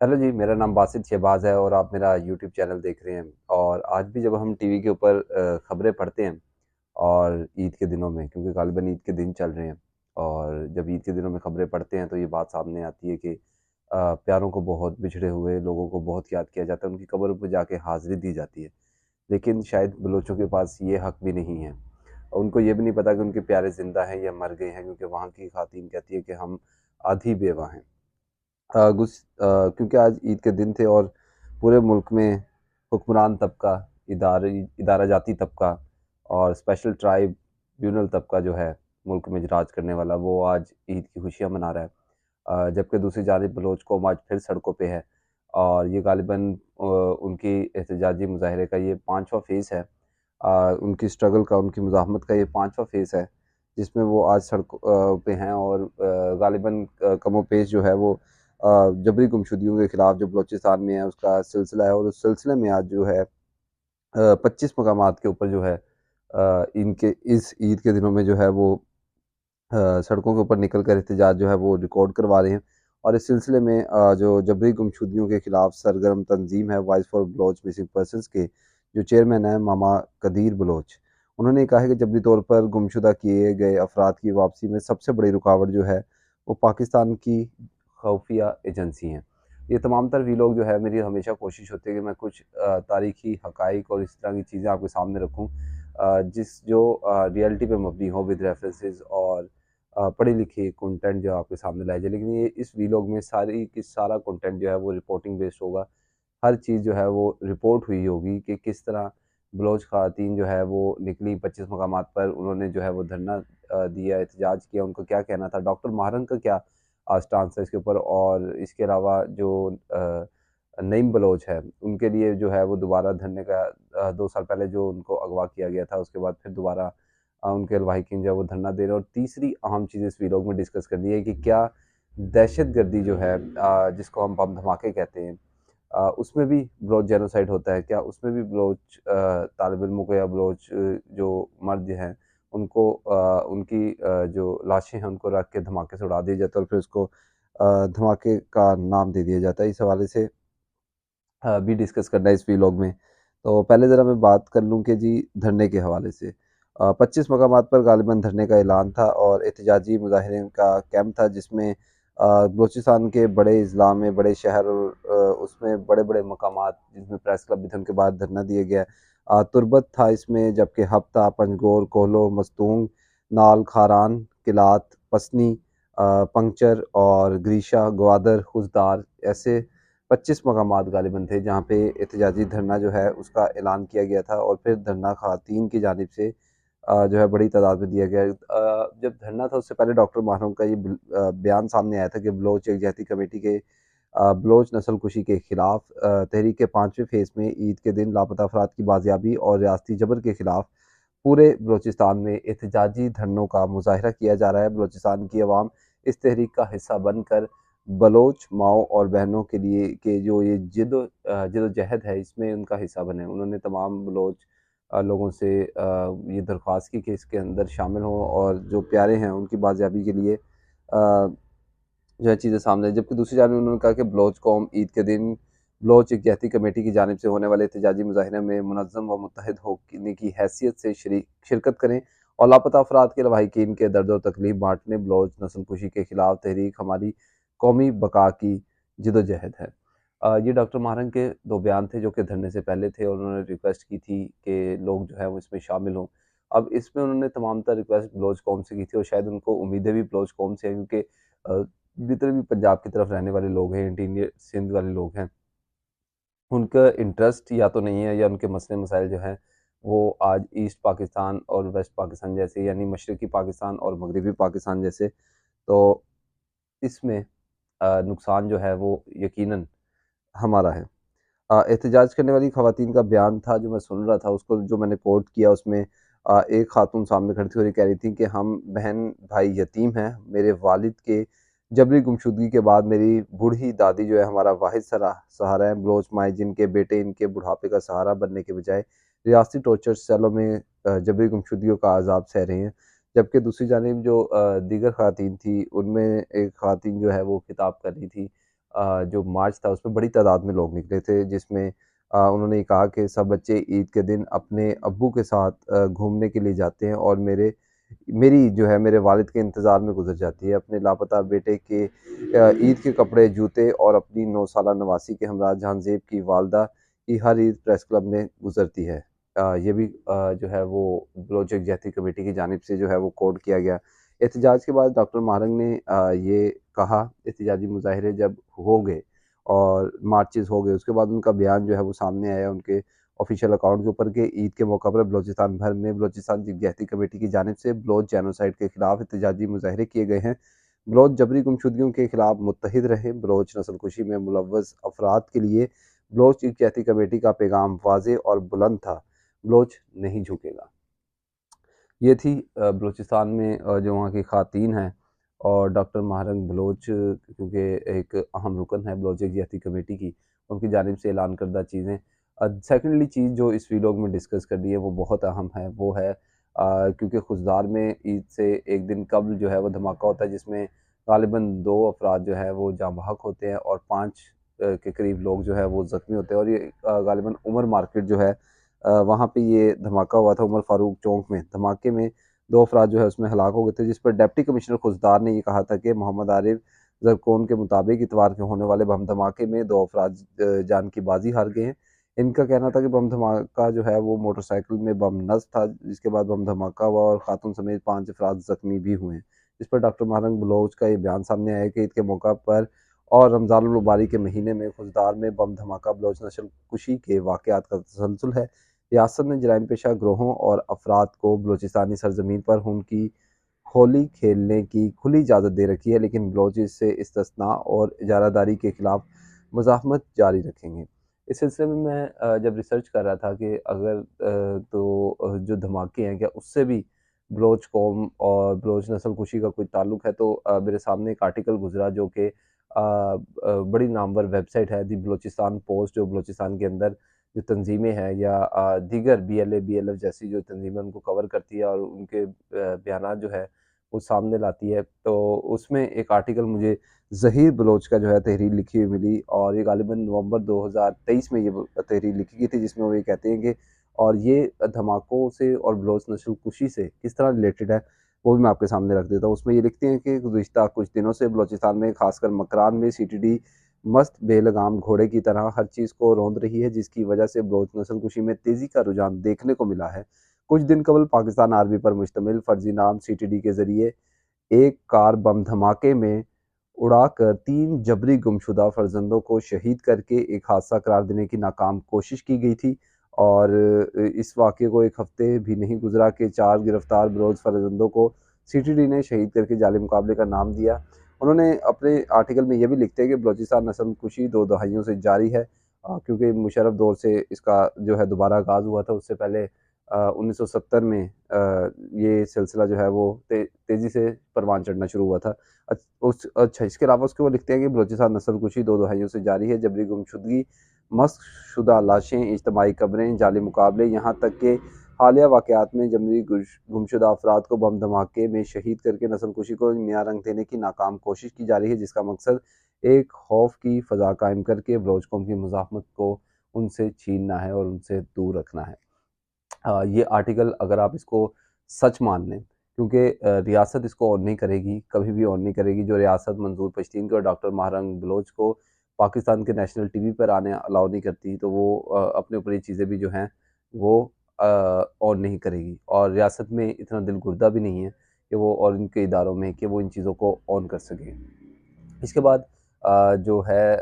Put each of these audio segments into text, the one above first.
Hello जी, मेरा नाम बासित शहबाज है और आप मेरा यूट्यूब चैनल देख रहे हैं। और आज भी जब हम टीवी के ऊपर खबरें पढ़ते हैं और ईद के दिनों में, क्योंकि गालिबन ईद के दिन चल रहे हैं, और जब ईद के दिनों में खबरें पढ़ते हैं तो ये बात सामने आती है कि प्यारों को बहुत बिछड़े हुए लोगों को बहुत याद किया जाता है, उनकी कब्रों पर जाके हाज़िरी दी जाती है। लेकिन शायद बलोचों के पास ये हक़ भी नहीं है। उनको ये भी नहीं पता कि उनके प्यारे ज़िंदा हैं या मर गए हैं, क्योंकि वहाँ की ख़वातीन कहती है कि हम आधी बेवा हैं। क्योंकि आज ईद के दिन थे और पूरे मुल्क में हुक्मरान तबका, इदारा जाती तबका और स्पेशल ट्राइब्यूनल तबका जो है मुल्क में राज करने वाला, वो आज ईद की खुशियाँ मना रहा है। जबकि दूसरी जानिब बलोच कौम आज फिर सड़कों पे है और ये गालिबन उनकी एहतजाजी मुज़ाहरे का ये 5वां फ़ेज़ है। उनकी स्ट्रगल का, उनकी मुज़ाहमत का ये 5वां फ़ेज़ है, जिसमें वो आज सड़कों पे हैं और गालिबन कमोपेश जो है वो जबरी गुमशुदगियों के खिलाफ जो बलूचिस्तान में है उसका सिलसिला है, और उस सिलसिले में आज जो है 25 मकामात के ऊपर जो है इनके इस ईद के दिनों में जो है वो सड़कों के ऊपर निकल कर एहतजाज जो है वो रिकॉर्ड करवा रहे हैं। और इस सिलसिले में जो जबरी गुमशुदगियों के खिलाफ सरगर्म तंजीम है voice for Baloch missing persons के जो चेयरमैन हैं मामा कदीर बलोच, उन्होंने कहा है कि जबरी तौर पर गुमशुदा किए गए अफराद की वापसी में सबसे बड़ी रुकावट जो है वो पाकिस्तान की खुफिया एजेंसी हैं। ये तमाम तर वी लोग जो है, मेरी हमेशा कोशिश होती है कि मैं कुछ तारीखी हकाइक और इस तरह की चीज़ें आपके सामने रखूँ, जिस जो रियलिटी पे मबनी हो, विद रेफरेंसेस और पढ़ी लिखी कंटेंट जो आपके सामने लाया जाए। लेकिन ये इस वीलॉग में सारी की सारा कंटेंट जो है वो रिपोर्टिंग बेस्ड होगा। हर चीज़ जो है वो रिपोर्ट हुई होगी कि किस तरह बलोच ख़वातीन जो है वो निकली 25 मकामात पर, उन्होंने जो है वो धरना दिया, एहतजाज किया, उनको क्या कहना था, डॉक्टर महारन का क्या स्टांस है इसके ऊपर। और इसके अलावा जो नईम बलोच है, उनके लिए जो है वो दोबारा धरने का 2 साल पहले जो उनको अगवा किया गया था, उसके बाद फिर दोबारा उनके लवाहिकीन जो है वो धरना दे रहे हैं। और तीसरी अहम चीज़ इस वीलॉग में डिस्कस करनी है कि क्या दहशतगर्दी जो है, जिसको हम बम धमाके कहते हैं, उसमें भी बलोच जेनोसाइड होता है क्या? उसमें भी बलोच तालिब इल्मों को या बलोच जो मर्द हैं उनको उनकी जो लाशें हैं उनको रख के धमाके से उड़ा दिया जाता है और फिर उसको धमाके का नाम दे दिया जाता है। इस हवाले से भी डिस्कस करना है इस व्लॉग में। तो पहले ज़रा मैं बात कर लूँ कि जी धरने के हवाले से 25 मकामात पर गालिबन धरने का ऐलान था और एहतजाजी मुज़ाहिरीन का कैंप था, जिसमें बलूचिस्तान के बड़े अज़ला में बड़े शहर और उसमें बड़े-बड़े मकामात जिसमें प्रेस क्लब भी थे उनके बाहर धरना दिया गया। तुरबत था इसमें, जबकि हफ्ता, पंजगोर, कोहलो, मस्तूंग, नाल, खारान, किलात, पसनी, पंचर और ग्रीशा, ग्वादर, खुजदार ऐसे 25 मकामात गालिबन थे जहाँ पे एहतजाजी धरना जो है उसका ऐलान किया गया था। और फिर धरना ख़वातीन की जानिब से जो है बड़ी तादाद में दिया गया। जब धरना था उससे पहले डॉक्टर महरूम का ये बयान सामने आया था कि बलोच यकजहती कमेटी के बलोच नस्लकुशी के खिलाफ तहरीक के 5वें फ़ेज़ में ईद के दिन लापता अफराद की बाजियाबी और रियासती जबर के खिलाफ पूरे बलूचिस्तान में एहतजाजी धरनों का मुज़ाहरा किया जा रहा है। बलूचिस्तान की अवाम इस तहरीक का हिस्सा बनकर बलोच माओ और बहनों के लिए के जो ये जिदोजहद है इसमें उनका हिस्सा बने। उन्होंने तमाम बलोच लोगों से ये दरख्वास्त की कि इसके अंदर शामिल हों और जो प्यारे हैं उनकी बाजियाबी के लिए जो है चीज़ें सामने आई। जबकि दूसरी जानिब उन्होंने कहा कि बलोच कौम ईद के दिन बलोच यकजहती कमेटी की जानिब से होने वाले एहतजाजी मुज़ाहरे में मुनज़्ज़म व मुत्तहिद होने की हैसियत से शिरकत करें और लापता अफराद के लवाहिकीन के दर्द और तकलीफ बाँटने। बलोच नस्लकुशी के खिलाफ तहरीक हमारी कौमी बका की जिदोजहद है। ये डॉक्टर महारन के 2 बयान थे जो कि धरने से पहले थे और उन्होंने रिक्वेस्ट की थी कि लोग जो है वो इसमें शामिल हों। अब इसमें उन्होंने तमाम तर रिक्वेस्ट बलोच कौम से की थी और शायद उनको उम्मीदें भी बलोच कौम से हैं, क्योंकि जितने भी पंजाब की तरफ रहने वाले लोग हैं, इंटीरियर सिंध वाले लोग हैं, उनका इंटरेस्ट या तो नहीं है या उनके मसले मसाइल जो हैं वो आज ईस्ट पाकिस्तान और वेस्ट पाकिस्तान जैसे, यानी मशरक़ी पाकिस्तान और मगरबी पाकिस्तान जैसे। तो इसमें नुकसान जो है वो यकीनन हमारा है। एहतजाज करने वाली ख़वातीन का बयान था जो मैं सुन रहा था, उसको जो मैंने कोट किया उसमें एक ख़ातून सामने खड़ी थी और ये कह रही थी कि हम बहन भाई यतीम हैं। मेरे वालिद के जबरी गुमशुदगी के बाद मेरी बूढ़ी दादी जो है हमारा वाहिद सहारा है। बलोच माए जिनके बेटे इनके बुढ़ापे का सहारा बनने के बजाय रियासती टॉर्चर सेलों में जबरी गुमशुदगियों का अज़ाब सह रहे हैं। जबकि दूसरी जानिब जो दीगर ख़वातीन थी उनमें एक ख़वातीन जो है वो खिताब कर रही थी जो मार्च था उसमें बड़ी तादाद में लोग निकले थे, जिसमें उन्होंने कहा कि सब बच्चे ईद के दिन अपने अब्बू के साथ घूमने के लिए जाते हैं और मेरी जो है मेरे वालिद के इंतज़ार में गुज़र जाती है। अपने लापता बेटे के ईद के कपड़े, जूते और अपनी 9 साला नवासी के हमरा जहांज़ेब की वालदा की हर ईद प्रेस क्लब में गुज़रती है। ये भी जो है वो बलोच यकजहती कमेटी की जानिब से जो है वो कोट किया गया। एहतजाज के बाद डॉक्टर महारंग ने ये कहा, एहतजाजी मुज़ाहिरे जब हो गए और मार्चेज़ हो गए, उसके बाद उनका बयान जो है वो सामने आया उनके ऑफ़िशियल अकाउंट के ऊपर कि ईद के मौका पर बलूचिस्तान भर में बलूचिस्तान यकजहती कमेटी की जानिब से बलोच जेनोसाइड के खिलाफ एहतजाजी मुज़ाहिरे किए गए हैं। बलोच जबरी गुमशुदगियों के खिलाफ मुत्तहिद रहें। बलोच नस्लकुशी में मुलव्वस अफराद के लिए बलोच यकजहती कमेटी का पैगाम वाज़ेह और बुलंद था, बलोच नहीं झुकेगा। ये थी बलूचिस्तान में जो वहाँ की ख़वातीन हैं और डॉक्टर महारंग बलोच क्योंकि एक अहम रुकन है बलोच यकजहती कमेटी की, उनकी जानिब से ऐलान करदा चीज़ें। सेकंडली चीज़ जो इस वीलॉग में डिस्कस करनी है वो बहुत अहम है, वो है क्योंकि खुशदार में ईद से एक दिन कबल जो है वो धमाका होता है, जिसमें ग़ालिबन 2 अफराद जो है वो जाँ बहक होते हैं और 5 के करीब लोग जो है वो ज़ख्मी होते हैं और ये ग़ालिबन उमर मार्केट जो है वहाँ पे ये धमाका हुआ था, उमर फ़ारूक चौक में। धमाके में 2 अफराद जो है उसमें हलाक हो गए थे, जिस पर डिप्टी कमिश्नर खुशदार ने ये कहा था कि मोहम्मद आरिफ ज़रकोन के मुताबिक इतवार को होने वाले बम धमाके में 2 अफराद जान की बाजी हार गए हैं। इनका कहना था कि बम धमाका जो है वो मोटरसाइकिल में बम नस्ब था, जिसके बाद बम धमाका हुआ और खातून समेत 5 अफराद ज़ख्मी भी हुए हैं। इस पर डॉक्टर महरंग बलोच का ये बयान सामने आया कि ईद के मौका पर और रमज़ानुल मुबारक के महीने में खुशदार में बम धमाका बलोच नस्ल कुशी के वाक़यात का तसलसल है। रियासत ने जराइम पेशा ग्रोहों और अफराद को बलूचिस्तानी सरजमीन पर उनकी होली खेलने की खुली इजाज़त दे रखी है, लेकिन बलोच इससे इस्तिस्ना और इजारादारी के खिलाफ मुज़ाहमत जारी रखेंगे। इस सिलसिले में मैं जब रिसर्च कर रहा था कि अगर जो धमाके हैं क्या उससे भी बलोच कौम और बलोच नस्ल कुशी का कोई ताल्लुक है, तो मेरे सामने एक आर्टिकल गुजरा जो कि बड़ी नामवर वेबसाइट है दी बलूचिस्तान पोस्ट, जो बलूचिस्तान के अंदर जो तंजीमें हैं या दीगर बीएलए, बीएलएफ जैसी जो तंजीमें उनको कवर करती है और उनके बयानात जो है वो सामने लाती है। तो उसमें एक आर्टिकल मुझे ज़हीर बलोच का जो है तहरीर लिखी हुई मिली और ये ग़ालिबन नवंबर 2023 में ये तहरीर लिखी गई थी, जिसमें वो ये कहते हैं कि और ये धमाकों से और बलोच नस्ल कुशी से किस तरह रिलेटेड है, वो भी मैं आपके सामने रख देता हूँ। उसमें ये लिखते हैं कि गुज़िश्ता कुछ दिनों से बलूचिस्तान में ख़ासकर मकरान में सीटीडी मस्त बेलगाम घोड़े की तरह हर चीज़ को रौंद रही है, जिसकी वजह से बलोच नस्ल कुशी में तेज़ी का रुझान देखने को मिला है। कुछ दिन कबल पाकिस्तान आर्मी पर मुश्तमिल फर्जी नाम सीटीडी के ज़रिए एक कार बम धमाके में उड़ाकर 3 जबरी गुमशुदा फर्जंदों को शहीद करके एक हादसा करार देने की नाकाम कोशिश की गई थी और इस वाक़ये को 1 हफ़्ते भी नहीं गुज़रा कि 4 गिरफ्तार बलोच फर्जंदों को सीटीडी ने शहीद करके जाली मुकाबले का नाम दिया। उन्होंने अपने आर्टिकल में ये भी लिखते हैं कि बलूचिस्तान नस्ल कुशी 2 दहाइयों से जारी है, क्योंकि मुशर्रफ दौर से इसका जो है दोबारा आगाज़ हुआ था। उससे पहले 1970 में ये सिलसिला जो है वो तेज़ी से परवान चढ़ना शुरू हुआ था। अच्छा इसके अलावा उसके वो लिखते हैं कि बलूचिस्तान नस्ल कुशी 2 दहाइयों से जारी है, जबरी गुमशुदगी, मस्क शुदा लाशें, इज्तमाई कब्रें, जाली मुकाबले, यहाँ तक कि हालिया वाक़यात में जबरी गुमशुदा अफराद को बम धमाके में शहीद करके नस्ल कुशी को नया रंग देने की नाकाम कोशिश की जा रही है, जिसका मकसद एक खौफ की फ़ज़ा कायम करके बलोच कौम की मुज़ाहमत को उनसे छीनना है और उनसे दूर रखना है। ये आर्टिकल अगर आप इसको सच मान लें, क्योंकि रियासत इसको ऑन नहीं करेगी, कभी भी ऑन नहीं करेगी। जो रियासत मंजूर पश्तीन को और डॉक्टर महरंग बलोच को पाकिस्तान के नेशनल टीवी पर आने अलाउ नहीं करती, तो वो अपने ऊपर ये चीज़ें भी जो हैं वो ऑन नहीं करेगी और रियासत में इतना दिलगुर्दा भी नहीं है कि वो और इनके इदारों में कि वो इन चीज़ों को ऑन कर सकें। इसके बाद जो है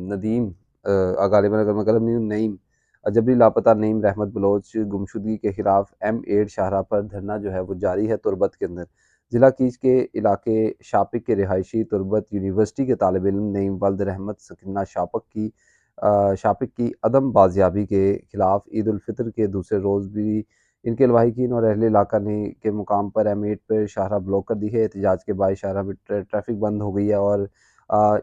नदीम ग़ालिबन अगर मैं गलत नहीं हूँ, नईम जबरी लापता नईम रहमत बलोच गुमशुदगी के खिलाफ M8 शाहराह पर धरना जो है वो जारी है तुर्बत के अंदर। ज़िला कीज के इलाके शापिक के रिहायशी तुर्बत यूनिवर्सिटी के तालिब इल्म नईम वल्द रहमत सकीना शापिक की अदम बाजियाबी के खिलाफ ईद उल फितर के दूसरे रोज़ भी इनके लवाहिकीन और अहले इलाका ने के मुकाम पर M8 पर शाहराह ब्लॉक कर दी है। एहतजाज के बाद शाहराह में ट्रैफिक बंद हो गई है और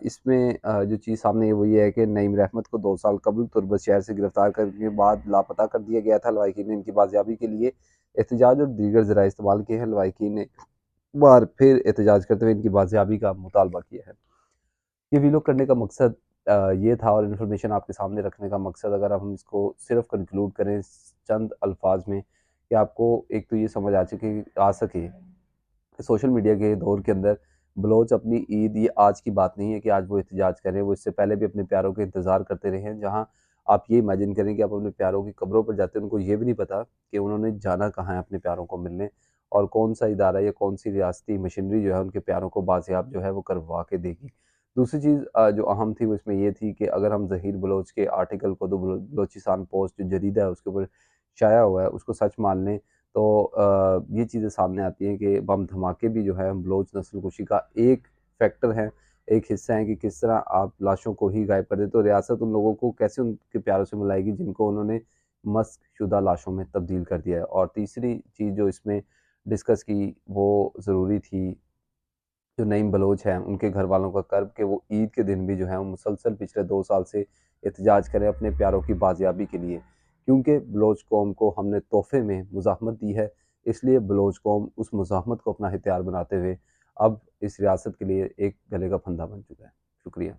इसमें जो चीज़ सामने आई वो ये है कि नईम रहमत को 2 साल कबल तुर्बत शहर से गिरफ्तार करने के बाद लापता कर दिया गया था। लवाहिकीन ने इनकी बाजियाबी के लिए एहतजाज और दीगर ज़राए इस्तेमाल किए हैं। लवाहिकीन ने बार फिर एहतजाज करते हुए इनकी बाजियाबी का मुतालबा किया है। ये वीलॉग करने का मकसद ये था, और इन्फॉर्मेशन आपके सामने रखने का मकसद, अगर हम इसको सिर्फ कंक्लूड करें चंद अल्फाज में, कि आपको एक तो ये समझ आ सके कि सोशल मीडिया के दौर के अंदर बलोच अपनी ईद, ये आज की बात नहीं है कि आज वो एहतजाज करें, वो इससे पहले भी अपने प्यारों का इंतज़ार करते रहे हैं। जहाँ आप ये इमेजिन करें कि आप अपने प्यारों की कब्रों पर जाते हैं, उनको ये भी नहीं पता कि उन्होंने जाना कहाँ है अपने प्यारों को मिलने, और कौन सा इदारा या कौन सी रियासती मशीनरी जो है उनके प्यारों को बाजियाब जो है वो करवा के देगी। दूसरी चीज़ जो अहम थी वो इसमें ये थी कि अगर हम ज़हीर बलोच के आर्टिकल को, द बलोचिस्तान पोस्ट जो जरीदा है उसके ऊपर शाया हुआ है, उसको सच मान लें, तो ये चीज़ें सामने आती हैं कि बम धमाके भी जो है बलोच नस्लकुशी का एक फैक्टर हैं, एक हिस्सा है कि किस तरह आप लाशों को ही गायब कर देते हो। रियासत उन लोगों को कैसे उनके प्यारों से मिलाएगी जिनको उन्होंने मस्क शुदा लाशों में तब्दील कर दिया है। और तीसरी चीज़ जो इसमें डिस्कस की वो ज़रूरी थी, जो नईम बलोच हैं उनके घर वालों का कर्ब, कि वो ईद के दिन भी जो है वो मुसलसल पिछले 2 साल से एहतजाज करें अपने प्यारों की बाजियाबी के लिए। क्योंकि बलोच कौम को हमने तोहफ़े में मुज़ाहमत दी है, इसलिए बलोच कौम उस मुज़ाहमत को अपना हथियार बनाते हुए अब इस रियासत के लिए एक गले का फंदा बन चुका है। शुक्रिया।